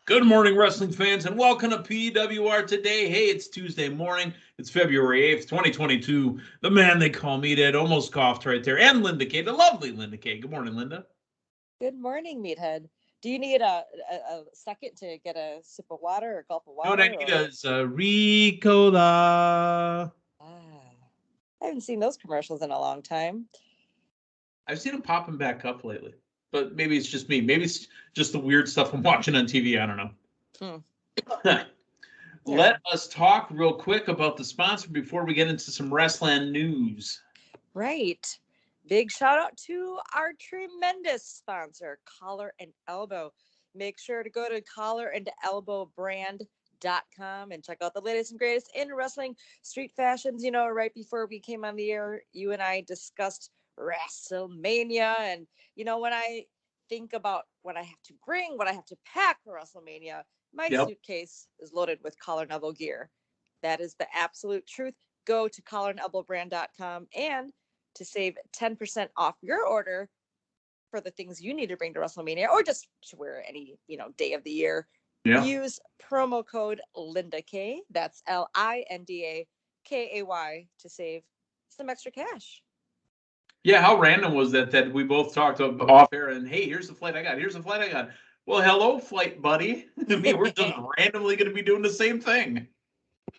Good morning, wrestling fans, and welcome to PWR today. Hey, it's Tuesday morning. It's February 8th, 2022. The man they call Meathead almost coughed right there. And Linda K, the lovely Linda K. Good morning, Linda. Good morning, Meathead. Do you need a second to get a sip of water or a gulp of water? What I need is Ricola. I haven't seen those commercials in a long time. I've seen them popping back up lately, but maybe it's just me. Maybe it's just the weird stuff I'm watching on TV. I don't know. Let us talk real quick about the sponsor before we get into some wrestling news. Right. Big shout out to our tremendous sponsor, Collar and Elbow. Make sure to go to collarandelbowbrand.com and check out the latest and greatest in wrestling street fashions. You know, right before we came on the air, you and I discussed WrestleMania. And, you know, when I think about what I have to bring, what I have to pack for WrestleMania, my suitcase is loaded with collar and elbow gear. That is the absolute truth. Go to collarandelbowbrand.com and to save 10% off your order for the things you need to bring to WrestleMania or just to wear any, day of the year. Yeah. Use promo code LindaK. That's LINDAKAY to save some extra cash. Yeah, how random was that we both talked off air and, hey, here's the flight I got. Here's the flight I got. Well, hello, flight buddy. I mean, we're just randomly going to be doing the same thing.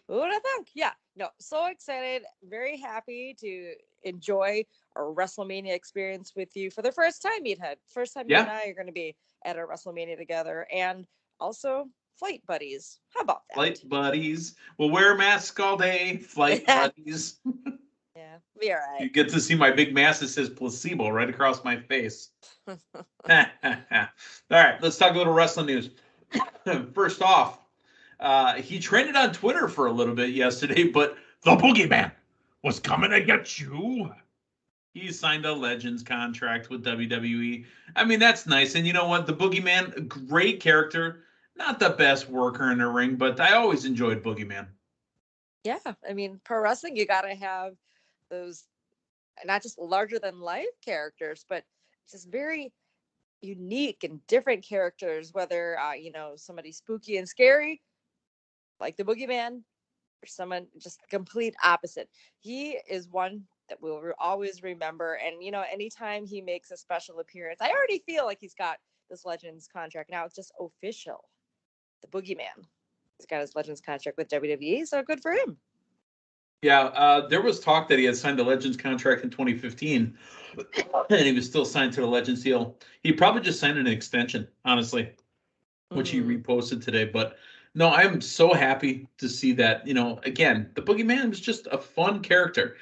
Who would have thunk? Yeah. No, so excited. Very happy to enjoy a WrestleMania experience with you for the first time, Meathead. First time you and I are going to be at a WrestleMania together. And also flight buddies. How about that? Flight buddies. We'll wear masks all day. Flight buddies. Yeah, be all right. You get to see my big mask that says placebo right across my face. All right, let's talk a little wrestling news. First off, he trended on Twitter for a little bit yesterday, but the Boogeyman was coming to get you. He signed a Legends contract with WWE. I mean, that's nice. And you know what? The Boogeyman, great character. Not the best worker in the ring, but I always enjoyed Boogeyman. Yeah, I mean, pro wrestling, you got to have those not just larger than life characters, but just very unique and different characters, whether, somebody spooky and scary, like the Boogeyman, or someone just complete opposite. He is one that we'll always remember. And, anytime he makes a special appearance, I already feel like he's got this Legends contract. Now it's just official. The Boogeyman. He's got his Legends contract with WWE, so good for him. Yeah, there was talk that he had signed a Legends contract in 2015, and he was still signed to the Legends deal. He probably just signed an extension, honestly, which he reposted today. But no, I'm so happy to see that, again, the Boogeyman was just a fun character.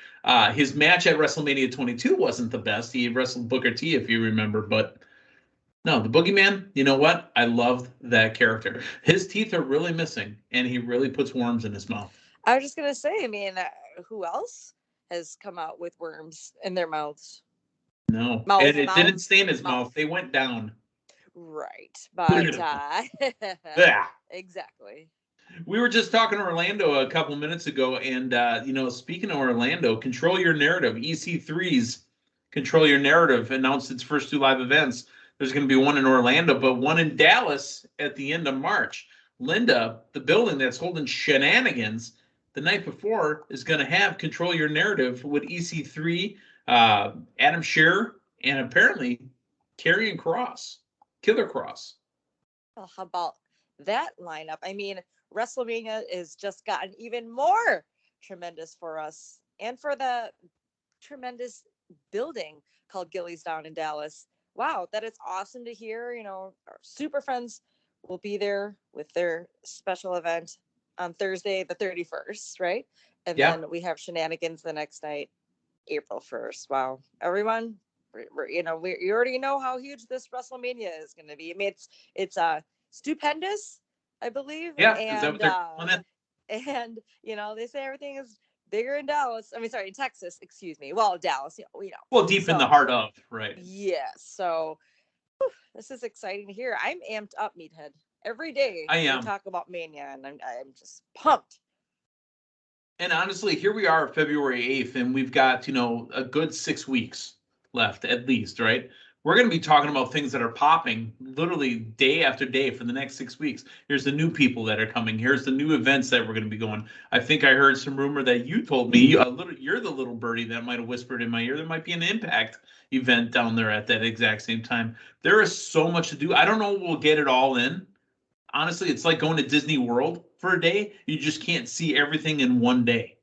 His match at WrestleMania 22 wasn't the best. He wrestled Booker T, if you remember. But no, the Boogeyman, you know what? I loved that character. His teeth are really missing, and he really puts worms in his mouth. I was just going to say, I mean, who else has come out with worms in their mouths? No, and it didn't stay in his mouth. They went down. Right. But, yeah, exactly. We were just talking to Orlando a couple minutes ago, and, speaking of Orlando, Control Your Narrative, EC3's Control Your Narrative announced its first 2 live events. There's going to be one in Orlando, but one in Dallas at the end of March. Linda, the building that's holding shenanigans the night before, is going to have Control Your Narrative with EC3, Adam Scherer, and apparently Karrion Kross, Killer Kross. Well, how about that lineup? I mean, WrestleMania has just gotten even more tremendous for us and for the tremendous building called Gillies down in Dallas. Wow, that is awesome to hear. Our super friends will be there with their special event on Thursday, the 31st, right? And then we have shenanigans the next night, April 1st. Wow. Everyone, you already know how huge this WrestleMania is going to be. I mean, it's stupendous, I believe. Yeah. And they say everything is bigger in Dallas. I mean, sorry, in Texas, excuse me. Well, Dallas, Well, deep in the heart of, right. Yes. So this is exciting to hear. I'm amped up, Meathead. Every day I am. We talk about Mania, and I'm just pumped. And honestly, here we are February 8th, and we've got, a good 6 weeks left at least, right? we're going to be talking about things that are popping literally day after day for the next 6 weeks. Here's the new people that are coming. Here's the new events that we're going to be going. I think I heard some rumor that you told me you're the little birdie that might have whispered in my ear. There might be an Impact event down there at that exact same time. There is so much to do. I don't know we'll get it all in. Honestly, it's like going to Disney World for a day. You just can't see everything in one day.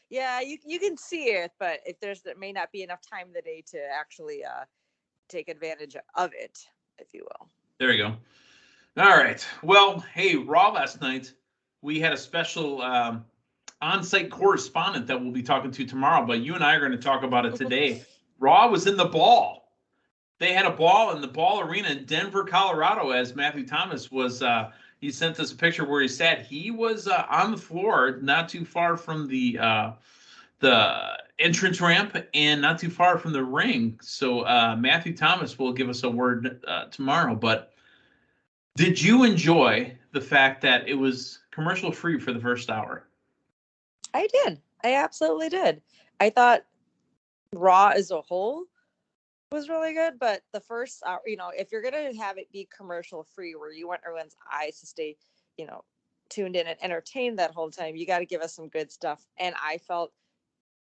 Yeah, you can see it, but if there may not be enough time in the day to actually take advantage of it, if you will. There you go. All right. Well, hey, Raw last night, we had a special on-site correspondent that we'll be talking to tomorrow, but you and I are going to talk about it today. Raw was in the Ball. They had a ball in the Ball Arena in Denver, Colorado, as Matthew Thomas was he sent us a picture where he sat. He was on the floor, not too far from the entrance ramp and not too far from the ring. So Matthew Thomas will give us a word tomorrow. But did you enjoy the fact that it was commercial free for the first hour? I did. I absolutely did. I thought Raw as a whole was really good, but the first hour, if you're gonna have it be commercial free where you want everyone's eyes to stay, tuned in and entertained that whole time, you got to give us some good stuff. And I felt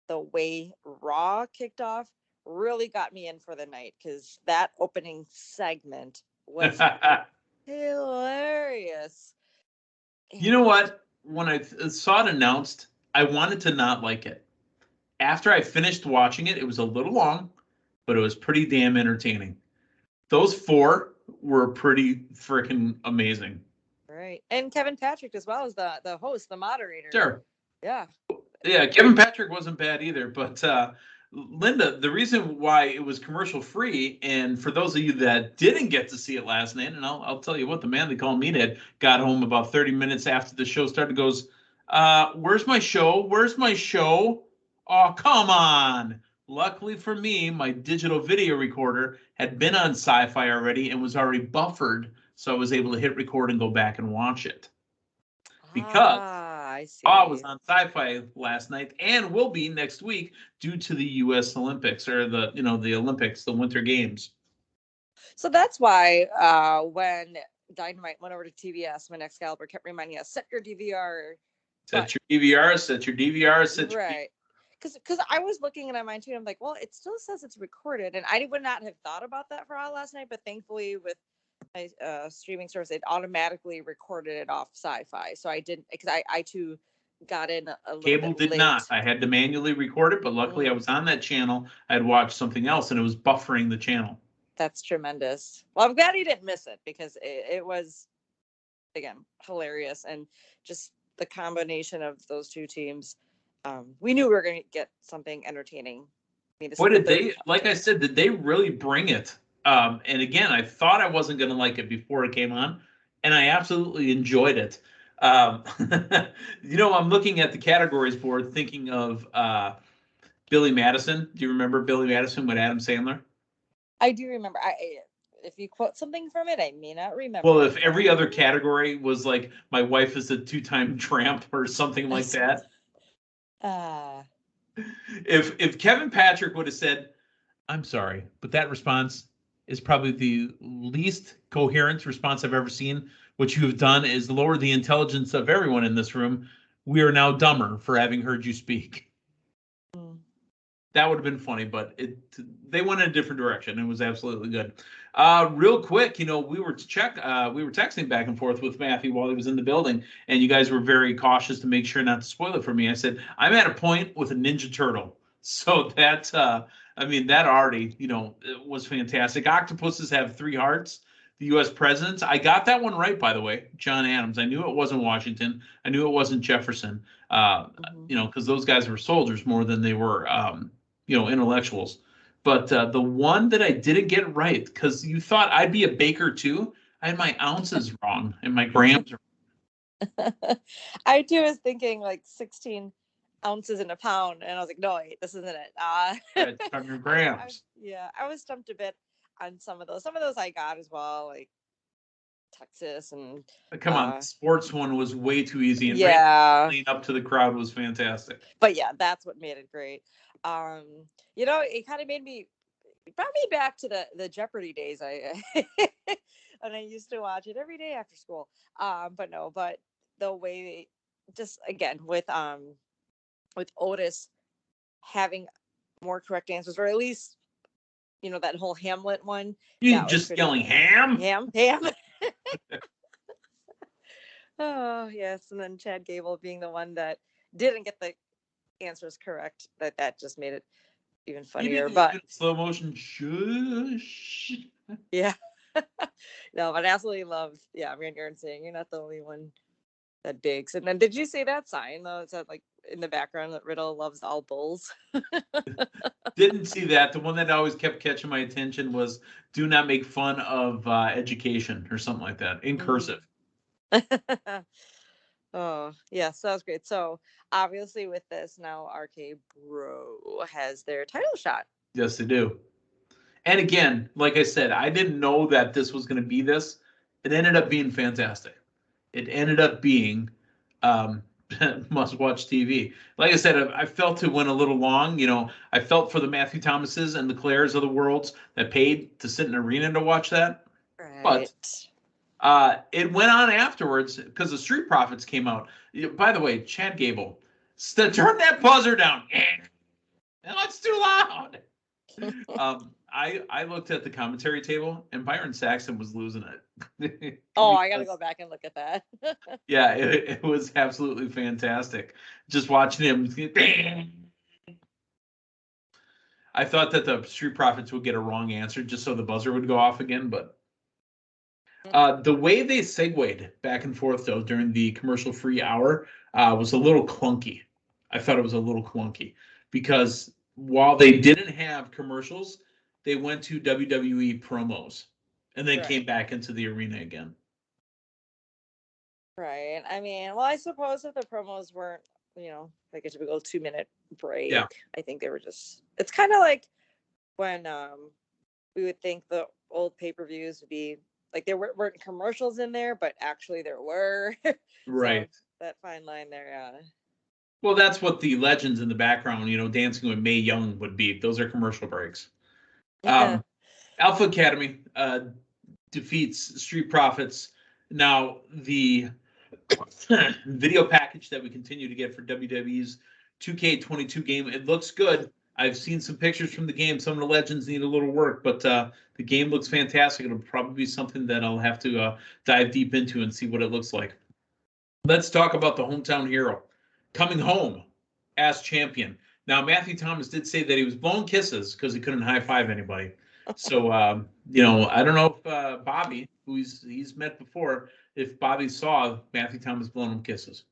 the way Raw kicked off really got me in for the night, because that opening segment was hilarious. You know what? When I saw it announced, I wanted to not like it. After I finished watching it, it was a little long, but it was pretty damn entertaining. Those four were pretty freaking amazing. Right. And Kevin Patrick as well as the host, the moderator. Sure. Yeah. Yeah, Kevin Patrick wasn't bad either. But Linda, the reason why it was commercial free, and for those of you that didn't get to see it last night, and I'll tell you what, the man they call Meathead got home about 30 minutes after the show started, goes, where's my show? Where's my show? Oh, come on. Luckily for me, my digital video recorder had been on Sci-Fi already and was already buffered, so I was able to hit record and go back and watch it. Because I was on Sci-Fi last night and will be next week due to the U.S. Olympics, or the Olympics, the Winter Games. So that's why when Dynamite went over to TBS, when Excalibur kept reminding us, set your DVR. Set your DVR, set your DVR, set your right. Because I was looking at mine too, and I'm like, well, it still says it's recorded, and I would not have thought about that for all last night, but thankfully with my streaming service, it automatically recorded it off Sci-Fi, so I didn't, because I too got in a little Cable bit did late. Not. I had to manually record it, but luckily I was on that channel. I had watched something else, and it was buffering the channel. That's tremendous. Well, I'm glad you didn't miss it, because it was, again, hilarious, and just the combination of those two teams. We knew we were going to get something entertaining. What did they, like I said, did they really bring it? And again, I thought I wasn't going to like it before it came on, and I absolutely enjoyed it. I'm looking at the categories board thinking of Billy Madison. Do you remember Billy Madison with Adam Sandler? I do remember. If you quote something from it, I may not remember. Well, if every other category was like, my wife is a 2-time tramp or something like that. If Kevin Patrick would have said, I'm sorry, but that response is probably the least coherent response I've ever seen. What you have done is lower the intelligence of everyone in this room. We are now dumber for having heard you speak. That would have been funny, but they went in a different direction. It was absolutely good. Real quick, we were texting back and forth with Matthew while he was in the building, and you guys were very cautious to make sure not to spoil it for me. I said, I'm at a point with a Ninja Turtle. So that, that already, was fantastic. Octopuses have 3 hearts. The U.S. presidents, I got that one right, by the way, John Adams. I knew it wasn't Washington. I knew it wasn't Jefferson, because those guys were soldiers more than they were, intellectuals. But the one that I didn't get right, because you thought I'd be a baker too, I had my ounces wrong and my grams wrong. I too was thinking like 16 ounces in a pound, and I was like, no, wait, this isn't it. It's 100 grams. I was stumped a bit on some of those. Some of those I got as well, like Texas and. Come on, the sports one was way too easy, and leading up to the crowd was fantastic. But yeah, that's what made it great. It kind of made me brought me back to the Jeopardy days. And I used to watch it every day after school. But the way just again with Otis having more correct answers, or at least that whole Hamlet one. You That was just pretty yelling fun. ham. Ham. Oh yes, and then Chad Gable being the one that didn't get the answers correct. That just made it even funnier. But slow motion shush. yeah. No, but I absolutely love, Randy Orton saying, "You're not the only one that digs." And then did you see that sign though? It said like in the background that Riddle loves all bulls. Didn't see that. The one that always kept catching my attention was "Do not make fun of education" or something like that in cursive. Oh yes, that was great. So obviously with this now, RK Bro has their title shot. Yes, they do. And again, like I said, I didn't know that this was going to be this. It ended up being fantastic. It ended up being must-watch TV. Like I said, I felt it went a little long. I felt for the Matthew Thomases and the Claires of the worlds that paid to sit in an arena to watch that. Right. But it went on afterwards because the Street Profits came out. By the way, Chad Gable, turn that buzzer down. It's too loud. I looked at the commentary table and Byron Saxton was losing it. I got to go back and look at that. Yeah, it was absolutely fantastic. Just watching him. I thought that the Street Profits would get a wrong answer just so the buzzer would go off again, but the way they segued back and forth though during the commercial-free hour was a little clunky. I thought it was a little clunky because while they didn't have commercials, they went to WWE promos and then came back into the arena again. Right. I mean, well, I suppose if the promos weren't, like a typical 2-minute break, Yeah. I think they were just. It's kind of like when we would think the old pay-per-views would be like there weren't commercials in there, but actually there were. Right. So that fine line there, yeah. Well, that's what the legends in the background, dancing with Mae Young would be. Those are commercial breaks. Alpha Academy defeats Street Profits. Now, the video package that we continue to get for WWE's 2K22 game, it looks good. I've seen some pictures from the game. Some of the legends need a little work, but the game looks fantastic. It'll probably be something that I'll have to dive deep into and see what it looks like. Let's talk about the hometown hero coming home as champion. Now, Matthew Thomas did say that he was blowing kisses because he couldn't high-five anybody. So, I don't know if Bobby, who he's met before, if Bobby saw Matthew Thomas blowing him kisses.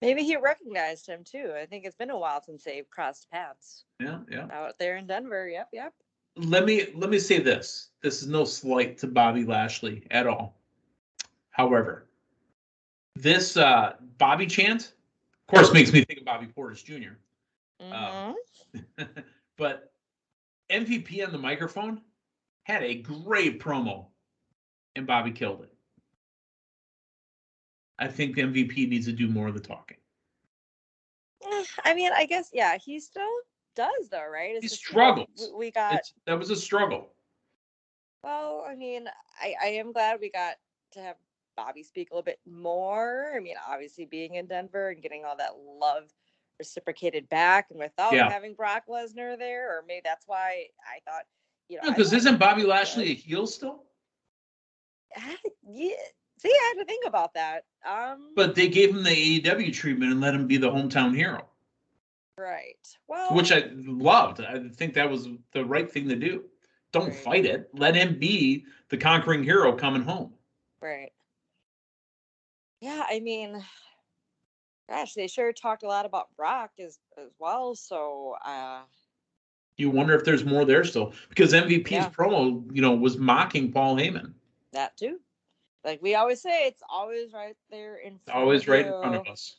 Maybe he recognized him too. I think it's been a while since they've crossed paths. Yeah. Out there in Denver. Yep. Let me say this. This is no slight to Bobby Lashley at all. However, this Bobby chant, of course, makes me think of Bobby Portis Jr. But MVP on the microphone had a great promo, and Bobby killed it. I think MVP needs to do more of the talking. I mean, I guess, yeah, he still does, though, right? He struggles. We got... That was a struggle. Well, I mean, I am glad we got to have Bobby speak a little bit more. I mean, obviously being in Denver and getting all that love reciprocated back and without having Brock Lesnar there, or maybe that's why I thought, because isn't Bobby Lashley a heel still? Yeah. See, I had to think about that. But they gave him the AEW treatment and let him be the hometown hero. Right. Well, which I loved. I think that was the right thing to do. Don't fight it. Let him be the conquering hero coming home. Right. Yeah, I mean, gosh, they sure talked a lot about Brock as well. So, you wonder if there's more there still, because MVP's promo, was mocking Paul Heyman. That too. Like we always say, it's always right there in front always of right in front of us.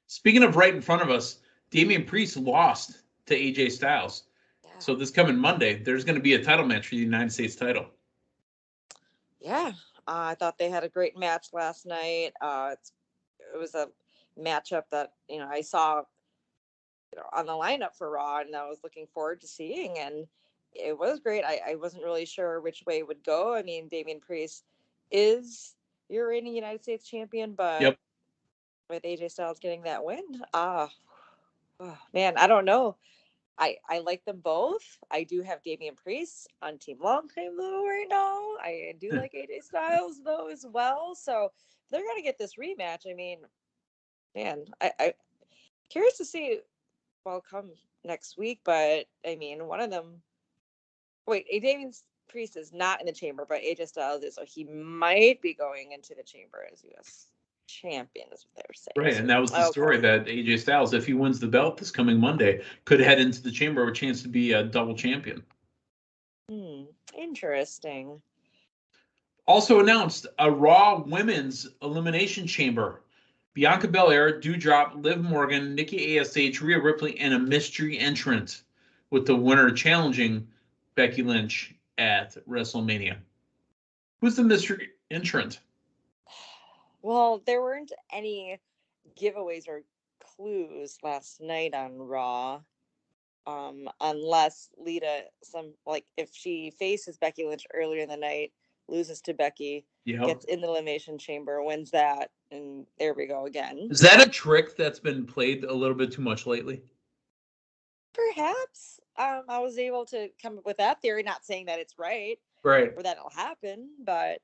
Speaking of right in front of us, Damian Priest lost to AJ Styles. Yeah. So this coming Monday, there's going to be a title match for the United States title. Yeah. I thought they had a great match last night. It was a matchup that, I saw on the lineup for Raw and I was looking forward to seeing. And it was great. I wasn't really sure which way it would go. I mean, Damien Priest is your reigning United States champion, but Yep. with AJ Styles getting that win, oh, man, I don't know. I like them both. I do have Damien Priest on Team Long Time though right now. I do like AJ Styles though as well. So if they're gonna get this rematch, I mean, man, I curious to see. Well, come next week, but I mean, one of them. Wait, Damien Priest is not in the chamber, but AJ Styles is, so he might be going into the chamber as U.S. champion, is what they were saying. Right, and that was the story that AJ Styles, if he wins the belt this coming Monday, could head into the chamber with a chance to be a double champion. Interesting. Also announced a Raw Women's Elimination Chamber. Bianca Belair, Dewdrop, Liv Morgan, Nikki ASH, Rhea Ripley, and a mystery entrant, with the winner challenging Becky Lynch at WrestleMania. Who's the mystery entrant? Well, there weren't any giveaways or clues last night on Raw. Unless Lita, if she faces Becky Lynch earlier in the night, loses to Becky, gets in the Elimination Chamber, wins that, and there we go again. Is that a trick that's been played a little bit too much lately? Perhaps. I was able to come up with that theory, not saying that it's right, right, or that it'll happen, but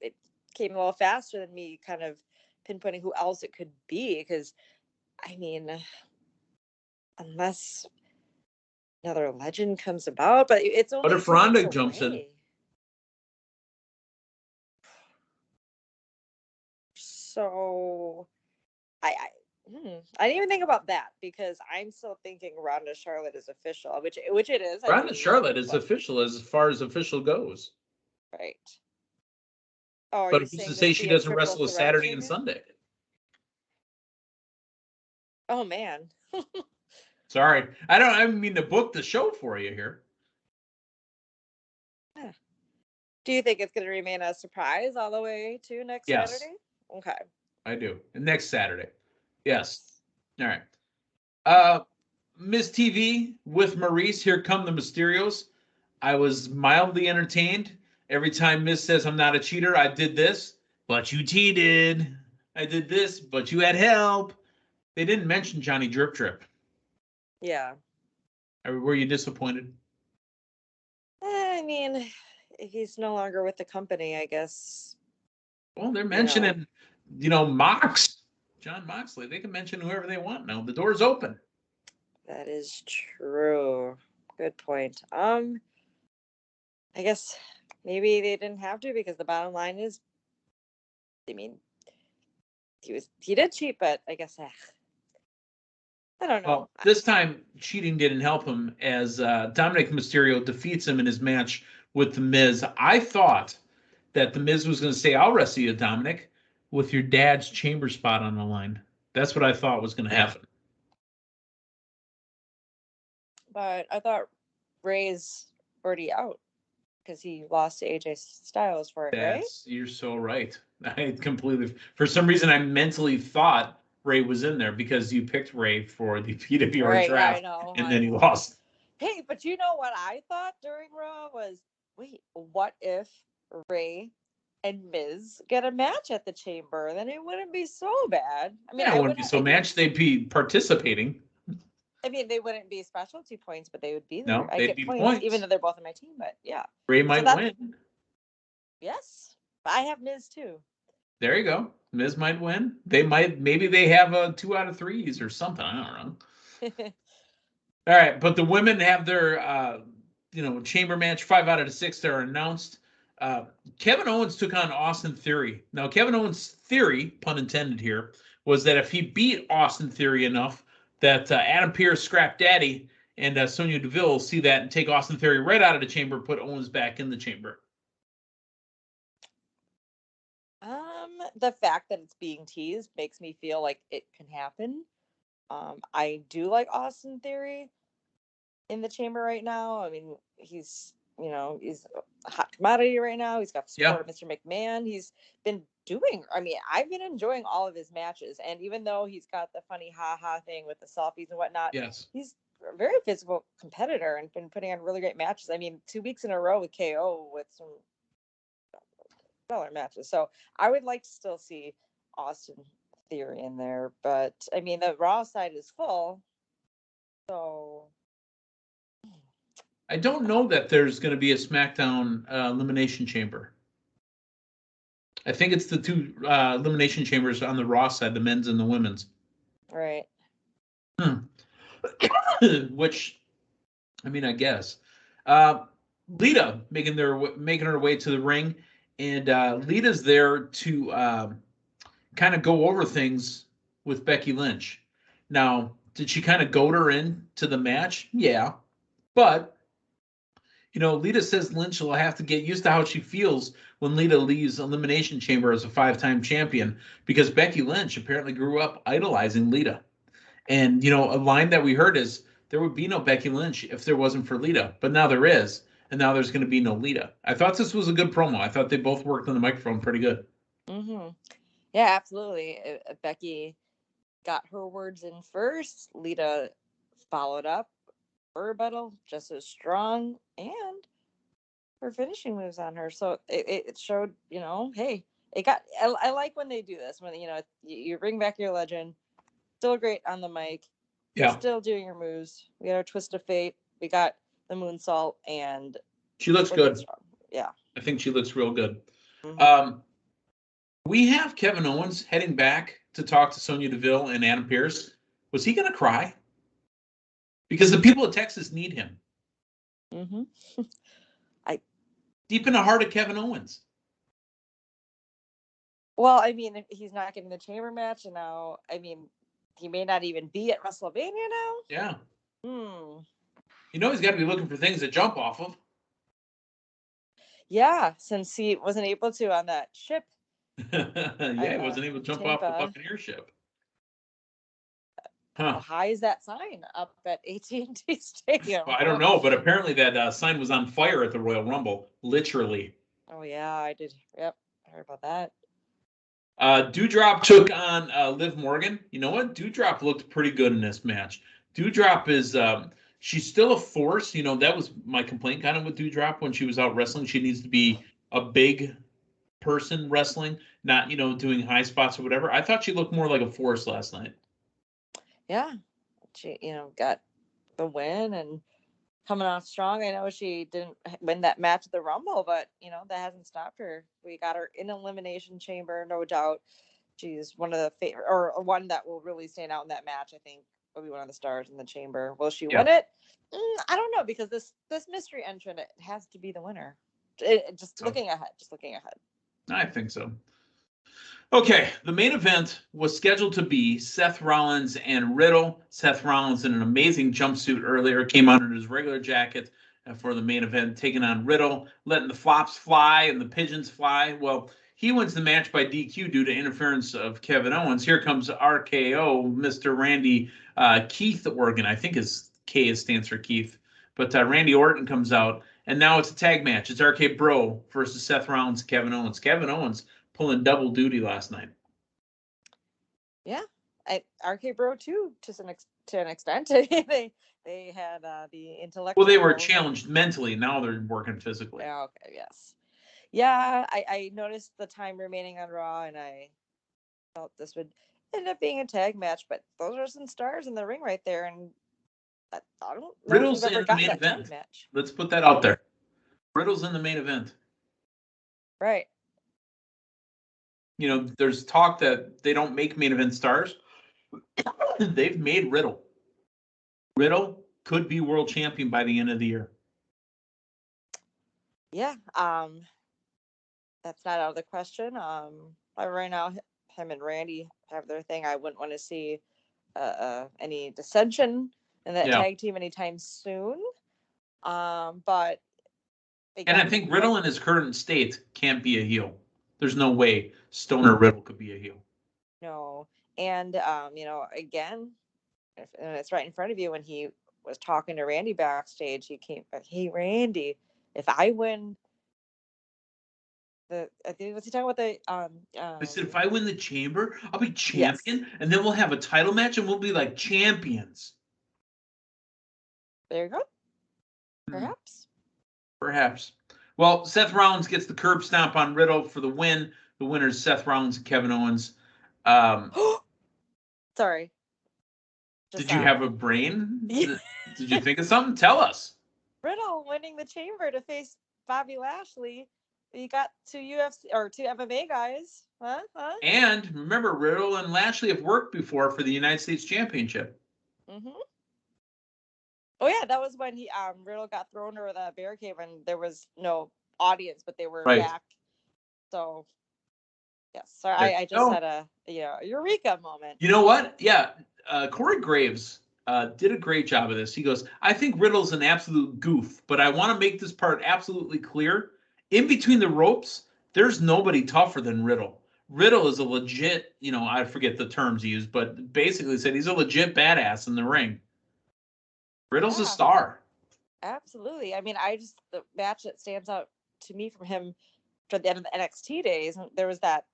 it came a little faster than me kind of pinpointing who else it could be, because, I mean, unless another legend comes about, but it's only. What if Ronda jumps in? So, I didn't even think about that, because I'm still thinking Ronda Charlotte is official, which it is. Ronda Charlotte is official as far as official goes. Right. Oh, but who's to say she doesn't wrestle a Saturday and Sunday? Oh man. Sorry, I mean to book the show for you here. Yeah. Do you think it's going to remain a surprise all the way to next Saturday? Okay. I do. Next Saturday. Yes. All right. Miss TV with Maurice. Here come the Mysterios. I was mildly entertained. Every time Miss says, I'm not a cheater, I did this, but you cheated. I did this, but you had help. They didn't mention Johnny Drip Drip. Yeah. Were you disappointed? I mean, he's no longer with the company, I guess. Well, they're mentioning, Mox, John Moxley. They can mention whoever they want now. The door's open. That is true. Good point. I guess maybe they didn't have to, because the bottom line is, I mean, he did cheat, but I guess I don't know. Well, this time cheating didn't help him, as Dominic Mysterio defeats him in his match with The Miz. I thought that The Miz was going to say, I'll wrestle you, Dominic, with your dad's chamber spot on the line. That's what I thought was going to happen. But I thought Rey's already out, because he lost to AJ Styles for it, right? You're so right. I completely, for some reason, I mentally thought Rey was in there, because you picked Rey for the PWR draft, and then he lost. Hey, but you know what I thought during Raw was, wait, what if Rey and Miz get a match at the Chamber? Then it wouldn't be so bad. I mean, it wouldn't be so match. They'd be participating. I mean, they wouldn't be specialty points, but they would be there. No, they'd be points, even though they're both on my team. But yeah, Rey might win. Yes, I have Miz too. There you go. Miz might win. Maybe they have a 2 out of 3s or something. I don't know. All right, but the women have their chamber match. 5 out of the 6 that are announced. Kevin Owens took on Austin Theory. Now, Kevin Owens' theory, pun intended here, was that if he beat Austin Theory enough, that Adam Pearce, Scrap Daddy, and Sonya Deville will see that and take Austin Theory right out of the chamber, put Owens back in the chamber. The fact that it's being teased makes me feel like it can happen. I do like Austin Theory in the chamber right now. I mean, he's a hot commodity right now. He's got the support of Mr. McMahon. He's been I've been enjoying all of his matches. And even though he's got the funny ha-ha thing with the selfies and whatnot, yes, he's a very physical competitor and been putting on really great matches. I mean, 2 weeks in a row with KO with some stellar matches. So I would like to still see Austin Theory in there, but I mean, the Raw side is full. So I don't know that there's going to be a SmackDown Elimination Chamber. I think it's the two Elimination Chambers on the Raw side, the men's and the women's. right. Which, I mean, I guess. Lita making her way to the ring, and Lita's there to kind of go over things with Becky Lynch. Now, did she kind of goad her into the match? Yeah, but Lita says Lynch will have to get used to how she feels when Lita leaves Elimination Chamber as a 5-time champion, because Becky Lynch apparently grew up idolizing Lita. And, a line that we heard is, there would be no Becky Lynch if there wasn't for Lita. But now there is, and now there's going to be no Lita. I thought this was a good promo. I thought they both worked on the microphone pretty good. Mm-hmm. Yeah, absolutely. Becky got her words in first. Lita followed up. Her rebuttal just as strong, and her finishing moves on her. So it showed, hey, it got. I like when they do this, when you bring back your legend, still great on the mic, still doing your moves. We got our twist of fate. We got the moonsault, and she looks good. Yeah, I think she looks real good. Mm-hmm. We have Kevin Owens heading back to talk to Sonya Deville and Adam Pearce. Was he going to cry? Because the people of Texas need him. Mm-hmm. Deep in the heart of Kevin Owens. Well, I mean, he's not getting the chamber match, and now, I mean, he may not even be at WrestleMania now. Yeah. He's got to be looking for things to jump off of. Yeah, since he wasn't able to on that ship. He wasn't able to jump off the Buccaneer ship. How high is that sign up at AT&T Stadium? Well, I don't know, but apparently that sign was on fire at the Royal Rumble, literally. Oh, yeah, I did. Yep, I heard about that. Dewdrop took on Liv Morgan. You know what? Dewdrop looked pretty good in this match. Dewdrop is, she's still a force. That was my complaint kind of with Dewdrop when she was out wrestling. She needs to be a big person wrestling, not, doing high spots or whatever. I thought she looked more like a force last night. Yeah, she, got the win and coming off strong. I know she didn't win that match at the Rumble, but, that hasn't stopped her. We got her in Elimination Chamber, no doubt. She's one of the favorite, or one that will really stand out in that match, I think, will be one of the stars in the chamber. Will she win it? I don't know, because this mystery entrant, it has to be the winner. Looking ahead. I think so. Okay, the main event was scheduled to be Seth Rollins and Riddle. Seth Rollins in an amazing jumpsuit earlier came out in his regular jacket for the main event, taking on Riddle, letting the flops fly and the pigeons fly. Well, he wins the match by DQ due to interference of Kevin Owens. Here comes RKO, Mr. Randy Keith Orton. I think his K stands for Keith. But Randy Orton comes out, and now it's a tag match. It's RK Bro versus Seth Rollins and Kevin Owens. Kevin Owens pulling double duty last night. Yeah, RK Bro too, to an extent. they had the intellectual. Well, they were challenged mentally. Now they're working physically. Yeah. Okay. Yes. Yeah, I noticed the time remaining on Raw, and I felt this would end up being a tag match. But those are some stars in the ring right there, and I don't know. Riddle's in the main event. Match. Let's put that out there. Riddle's in the main event. Right. There's talk that they don't make main event stars. They've made Riddle. Riddle could be world champion by the end of the year. Yeah. That's not out of the question. Right now, him and Randy have their thing. I wouldn't want to see any dissension in that tag team anytime soon. But and I think Riddle in his current state can't be a heel. There's no way Stoner Riddle could be a heel. No. And, again, it's right in front of you. When he was talking to Randy backstage, he came back, hey, Randy, if I win what's he talking about? I said, if I win the chamber, I'll be champion, and then we'll have a title match, and we'll be like champions. There you go. Perhaps. Perhaps. Well, Seth Rollins gets the curb stomp on Riddle for the win. The winners, Seth Rollins and Kevin Owens. Sorry. Did you have a brain? Did you think of something? Tell us. Riddle winning the chamber to face Bobby Lashley. You got two MMA guys. Huh? And remember, Riddle and Lashley have worked before for the United States Championship. Mm-hmm. Oh yeah, that was when Riddle got thrown over the barricade when there was no audience, but they were back. So yes, sorry, I just had a eureka moment. You know what? Yeah, Corey Graves did a great job of this. He goes, I think Riddle's an absolute goof, but I want to make this part absolutely clear. In between the ropes, there's nobody tougher than Riddle. Riddle is a legit, I forget the terms he used, but basically said he's a legit badass in the ring. Riddle's a star. Absolutely. I mean, the match that stands out to me from him for the end of the NXT days, there was that,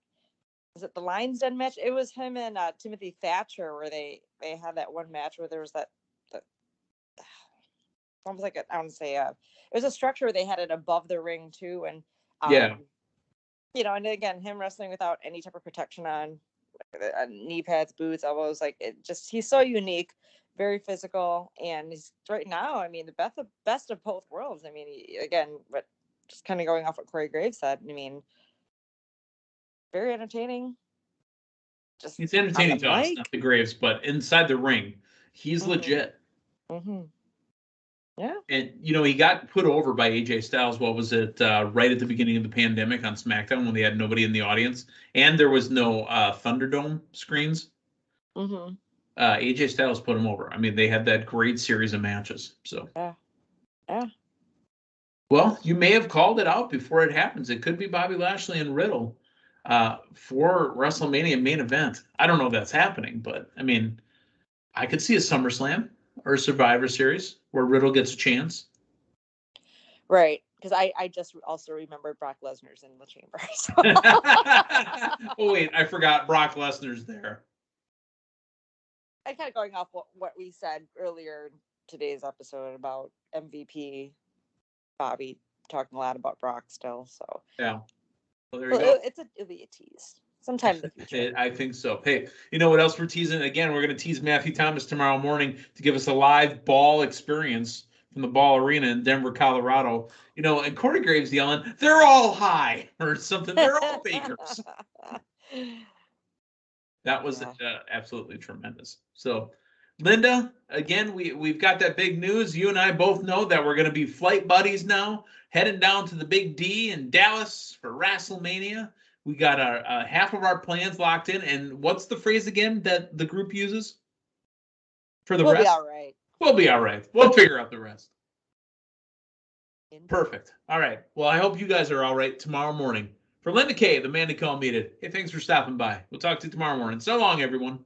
was it the Lions Den match? It was him and Timothy Thatcher where they had that one match where there was that almost like it was a structure where they had it above the ring too, and and again, him wrestling without any type of protection on, knee pads, boots, elbows, he's so unique, very physical, and he's right now, I mean, the best of both worlds. I mean, but just kind of going off what Corey Graves said, I mean, very entertaining. He's entertaining to us, not the Graves, but inside the ring, he's legit. Mm-hmm. Yeah. And, he got put over by AJ Styles, what was it, right at the beginning of the pandemic on SmackDown when they had nobody in the audience. And there was no Thunderdome screens. Mm-hmm. AJ Styles put him over. I mean, they had that great series of matches. So. Yeah. Well, you may have called it out before it happens. It could be Bobby Lashley and Riddle for WrestleMania main event. I don't know if that's happening, but, I mean, I could see a SummerSlam or a Survivor Series where Riddle gets a chance. Right, because I just also remembered Brock Lesnar's in the chamber. So. Oh, wait, I forgot Brock Lesnar's there. I'm kind of going off what we said earlier in today's episode about MVP Bobby talking a lot about Brock still. So yeah, well, there you go. It'll be a tease sometime in the future. I think so. Hey, you know what else we're teasing? Again, we're going to tease Matthew Thomas tomorrow morning to give us a live ball experience from the Ball Arena in Denver, Colorado. And Corey Graves yelling, "They're all high" or something. They're all bakers. That was absolutely tremendous. So, Linda, again, we've got that big news. You and I both know that we're going to be flight buddies now, heading down to the Big D in Dallas for WrestleMania. We got our half of our plans locked in. And what's the phrase again that the group uses for the rest? We'll be all right. We'll be all right. We'll figure out the rest. Perfect. All right. Well, I hope you guys are all right tomorrow morning. For Linda Kay, the man to call Meathead. Hey, thanks for stopping by. We'll talk to you tomorrow morning. So long, everyone.